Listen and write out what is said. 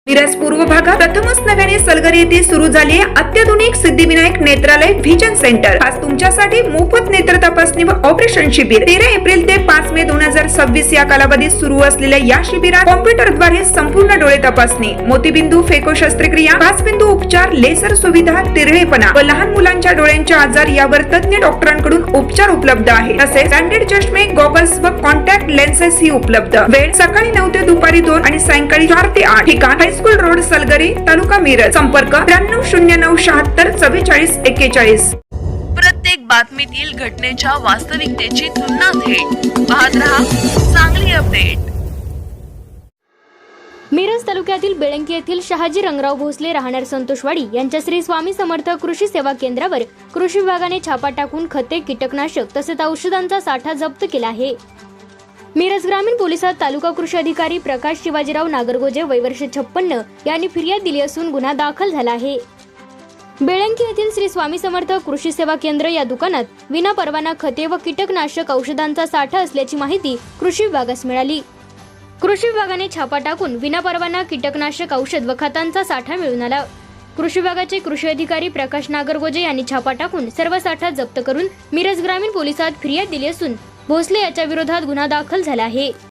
मिरज पूर्व भागात प्रथमच नव्याने सलगर येथे सुरू झाले अत्याधुनिक सिद्धिविनायक नेत्रालय व्हिजन सेंटर। आज तुमच्यासाठी मोफत नेत्र तपासणी व ऑपरेशन शिबिर 13 एप्रिल ते 5 मे 2026 या कालावधीत सुरू असलेल्या या शिबिरात कॉम्प्युटरद्वारे संपूर्ण डोळे तपासणी, मोतीबिंदू फेको शस्त्रक्रिया, 5 बिंदू उपचार, लेसर सुविधा, तिरळेपणा व लहान मुलांच्या डोळ्यांचे आजार यावर तज्ञ डॉक्टरांकडून उपचार उपलब्ध आहेत। तसेच ब्रँडेड चष्मे, गॉगल्स व कॉन्टॅक्ट लेन्सेस ही उपलब्ध। वेळ सकाळी 9 ते दुपारी 2 आणि सायंकाळी 4 ते 8। ठिकाण हायस्कूल रोड, सलगरी, तालुका मिरज। संपर्क 9309744441। प्रत्येक बातमीतील घटनेच्या वास्तविकतेची तुलना थेट पाहत रहा चांगली अपडेट। मिरज तालुक्यातील बेळंकी येथील शहाजी रंगराव भोसले राहणार संतोषवाडी यांच्या श्री स्वामी समर्थ कृषी सेवा केंद्रावर कृषी विभागाने छापा टाकून खते, कीटकनाशक तसेच औषधांचा साठा जप्त केला आहे। मिरज ग्रामीण पोलिसात तालुका कृषी अधिकारी प्रकाश शिवाजीराव नागरगोजे वय वर्ष 56 यांनी फिर्याद दिली असून गुन्हा दाखल झाला आहे। बेळंकी येथील श्री स्वामी समर्थ कृषी सेवा केंद्र या दुकानात विनापरवाना खते व कीटकनाशक औषधांचा साठा असल्याची माहिती कृषी विभागास मिळाली। कृषी विभागाने छापा टाकून विनापरवाना कीटकनाशक औषध व खतांचा साठा मिळून आला। कृषी विभागाचे कृषी अधिकारी प्रकाश नागरगोजे यांनी छापा टाकून सर्व साठा जप्त करून मिरज ग्रामीण पोलिसात फिर्याद दिली असून भोसले याच्या विरोधात गुन्हा दाखल झाला आहे।